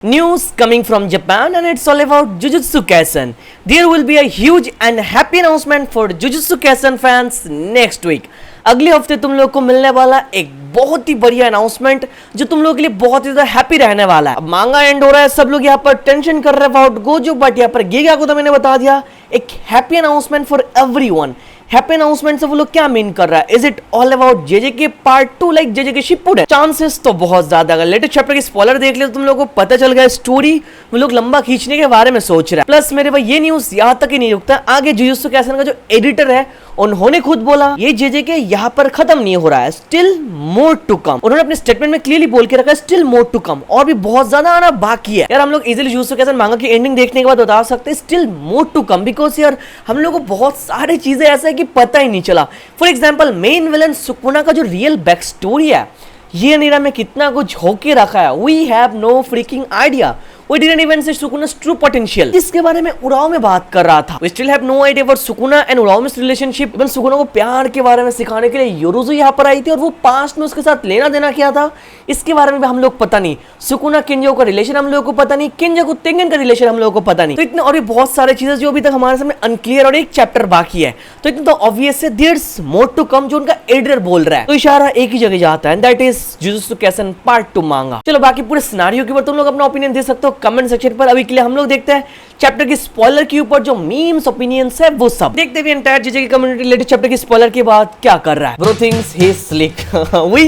News coming from Japan and it's all about Jujutsu Kaisen. There will be a huge and happy announcement for Jujutsu Kaisen fans next week. अगले हफ्ते तुम लोग को मिलने वाला एक बहुत ही बढ़िया अनाउंसमेंट जो तुम लोगों के लिए बहुत ही ज्यादा हैप्पी रहने वाला है। अब मांगा एंड हो रहा है, सब लोग यहाँ पर टेंशन कर रहे हैं अबाउट गोजो, बट यहाँ पर गेगा को तो मैंने बता दिया एक happy announcement for everyone. Happy announcement से वो लोग क्या मीन कर रहा है? Is it all about JJ के पार्ट 2 लाइक जेजे के शिपुडेन? चांसेस तो बहुत ज्यादा। अगर लेटेस्ट चैप्टर की स्पॉइलर देख ले तो तुम लोगों को पता चल गया स्टोरी वो लोग लंबा खींचने के बारे में सोच रहा है। प्लस मेरे भाई ये न्यूज यहाँ तक ही नहीं रुकता, आगे जुजुत्सु काइसेन का जो एडिटर है उन्होंने खुद बोला ये जेजे के यहाँ पर खत्म नहीं हो रहा है, स्टिल मोर टू कम। उन्होंने अपने स्टेटमेंट में क्लियरली बोल के रखा है स्टिल मोर टू कम, और भी बहुत ज्यादा आना बाकी है। यार हम लोग इजीली जुजुत्सु काइसेन मांगा की एंडिंग देखने के बाद बता सकते हैं still more to come, because यार हम लोग को बहुत सारी चीजें ऐसा है कि पता ही नहीं चला। For example main villain Sukuna का जो रियल बैक स्टोरी है ये नीरा में कितना कुछ होके रखा है, we have no freaking idea. We didn't even see Sukuna's true potential, जिसके बारे में उड़ाव में बात कर रहा था। We still have no idea about Sukuna and उड़ाव's relationship। इवन सुकुना को प्यार के बारे में सिखाने के लिए योरुज़ु यहाँ पर आई थी और वो पास्ट में उसके साथ लेना देना क्या था इसके बारे में भी हम लोग पता नहीं। सुकुना किंजो का रिलेशन हम लोगों को पता नहीं, किंजो को तेंगन का रिलेशन हम लोगों को पता नहीं। तो इतने और भी बहुत सारी चीजें जो अभी तक हमारे सामने अनक्लियर और एक चैप्टर बाकी है, तो इतना तो ऑब्वियस है देयर्स मोर टू कम जो उनका एडिटर बोल रहा है। तो इशारा एक ही जगह जाता है, that is jujutsu Kaisen part 2 मांगा। चलो बाकी पूरे सिनेरियो के ऊपर तुम लोग अपना ओपिनियन दे सकते हो कमेंट सेक्शन पर। अभी के लिए हम लोग देखते हैं चैप्टर की स्पॉइलर के ऊपर जो मीम्स ओपिनियंस है वो सब देखते हुए एंटायर जेजे की कम्युनिटी लेटेस्ट चैप्टर की स्पॉइलर के बाद क्या कर रहा है। Bro things he is slick,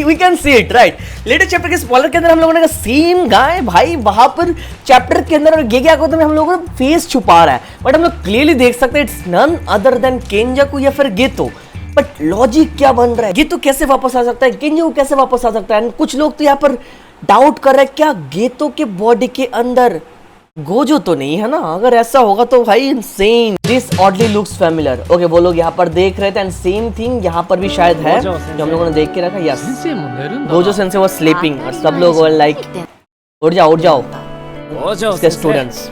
we can see it right. Latest chapter के स्पॉइलर के अंदर हम लोगों ने सेम गाय भाई वहां पर चैप्टर के अंदर और गेगा को तो हम लोगों का फेस छुपा रहा है, बट हम लोग क्लियरली देख सकते हैं इट्स नन अदर देन केंजाकू या फिर गेतो। बट लॉजिक क्या बन रहा है, गेतो कैसे वापस आ सकता है, केंजाकू कैसे वापस आ सकता है? कुछ लोग तो यहाँ पर डाउट कर रहे हैं क्या गेतो के बॉडी के अंदर गोजो तो नहीं है ना? अगर ऐसा होगा तो भाई insane. This oddly looks familiar. Okay वो लोग यहाँ पर देख रहे थे एंड सेम थिंग यहाँ पर भी शायद है जो हम लोगों ने देख के रखा। Yes Gojo sensei was sleeping और सब लोग वर लाइक उठ जाओ उसके students.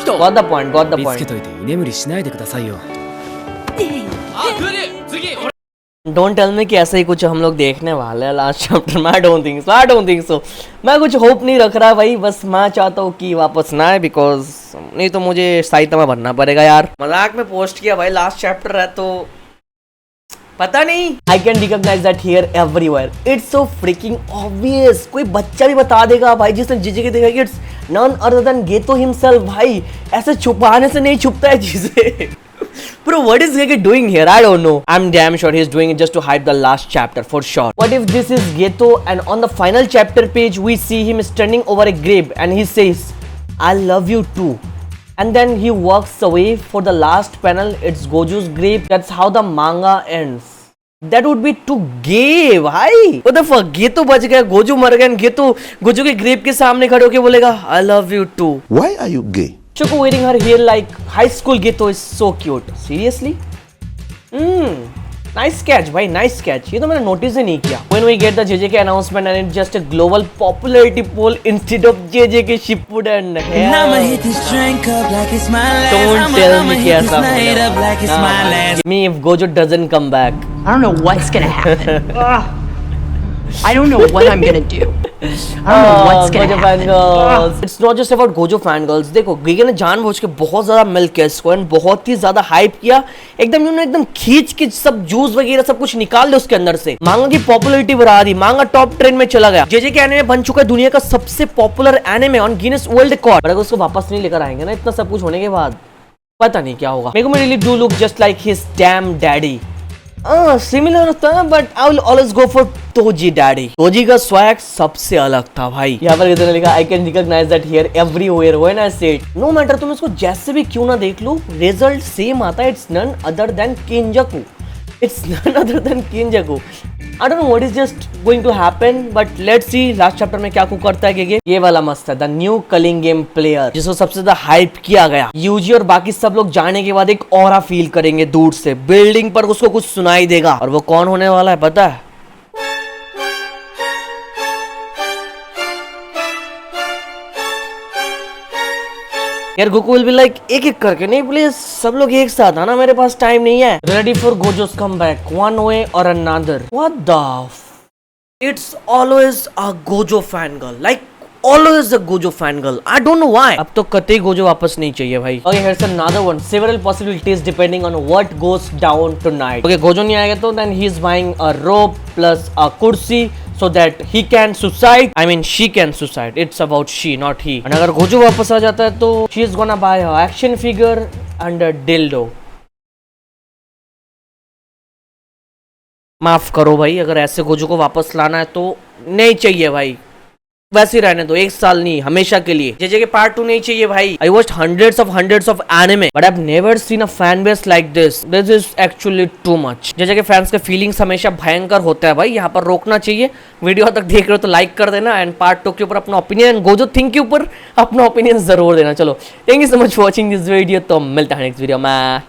Got the point. Don't tell me कि ऐसा ही कुछ हम लोग देखने वाले हैं लास्ट चैप्टर में। I don't think so. मैं कुछ होप नहीं रख रहा भाई, बस मैं चाहता हूँ कि वापस ना आए, बिकॉज नहीं तो मुझे साइतामा बनना पड़ेगा यार। मजाक में पोस्ट किया भाई, लास्ट चैप्टर है तो पता नहीं। I can recognise that here everywhere, it's so freaking obvious. कोई बच्चा भी बता देगा भाई जिसने जीजे के देखा कि it's none other than Geto himself. भाई ऐसे छुपाने से नहीं छुपता है चीजें। Bro, what is Gege doing here? I don't know. I'm damn sure he's doing it just to hype the last chapter for sure. What if this is Geto and on the final chapter page we see him standing over a grave and he says, I love you too. And then he walks away for the last panel. It's Gojo's grave. That's how the manga ends. That would be too gay, भाई। What the fuck? Geto बच गया, Gojo मर गया, Geto Gojo के grave के सामने खड़े होके बोलेगा I love you too. Why are you gay? Choco wearing her hair like high school Geto is so cute. Seriously? Nice catch, भाई, nice catch. ये तो मैंने नोटिस ही नहीं किया. When we get the JJK announcement and it's just a global popularity poll instead of JJK Shippuden. Don't tell me कि ऐसा होने वाला. Me if Gojo doesn't come back. I don't know what's gonna happen. I don't know what I'm gonna do. I don't know what's gonna happen. It's not just about Gojo fangirls. देखो गेगे ने जानबूझ के बहुत ज्यादा milk किया इसको and बहुत ही ज्यादा हाइप किया, एकदम खींच के सब जूस वगैरह सब कुछ निकाल दे उसके अंदर से। मांगा की पॉपुलैरिटी बढ़ा दी, मांगा टॉप ट्रेंड में चला गया। जेजे के एनिमे बन चुका है दुनिया का सबसे popular anime on Guinness world record. अगर उसको वापस नहीं लेकर आएंगे ना इतना सब कुछ होने के बाद, पता नहीं क्या होगा। मेरे को really do look just like his damn daddy. Similar था but I will always go for Toji daddy. Toji का स्वैग सबसे अलग था भाई। यहाँ पर कितने लिखा I can recognise that here everywhere when I say it. No matter तुम इसको जैसे भी क्यों ना देख लो, रिजल्ट सेम आता है। It's none other than Kenjaku. It's none other than Kenjaku. I don't know what is just going to happen, but let's see last chapter में क्या कुछ करता है गेगे। ये वाला मस्त है, the new culling game player, जिसको सबसे ज्यादा हाइप किया गया। यूजी और बाकी सब लोग जाने के बाद एक ऑरा फील करेंगे दूर से, बिल्डिंग पर उसको कुछ सुनाई देगा, और वो कौन होने वाला है पता है? यार गोकू विल बी लाइक एक करके, नहीं प्लीज सब लोग एक साथ आना, मेरे पास टाइम नहीं है। Ready for Gojo's come back one way और another. What the it's always a Gojo fan girl, like always a Gojo fangirl. I don't know why. अब तो कतई गोजो वापस नहीं चाहिए भाई. Okay, here's another one. Several possibilities depending on what goes down tonight. Okay, Gojo नहीं आएगा तो then he is buying a rope plus a kursi so that he can suicide. I mean she can suicide. It's about she, not he. और अगर Gojo वापस आ जाता है तो she is gonna buy a action figure and a dildo. माफ करो भाई, अगर ऐसे गोजो को वापस लाना है तो नहीं चाहिए भाई, वैसे ही रहने दो, एक साल नहीं, हमेशा के लिए. जेजे के पार्ट 2 नहीं चाहिए भाई. I watched hundreds of anime, but I've never seen a fan base like this. This is actually too much. JJ के फैंस के फीलिंग्स हमेशा भयंकर होता है भाई, यहाँ पर रोकना चाहिए. वीडियो तक देख रहे हो तो लाइक कर देना एंड पार्ट 2 के ऊपर अपना ओपिनियन, गोजो थिंक के ऊपर अपना ओपिनियन जरूर देना. चलो, thank you so much for watching this video. तो मिलता है नेक्स्ट वीडियो में.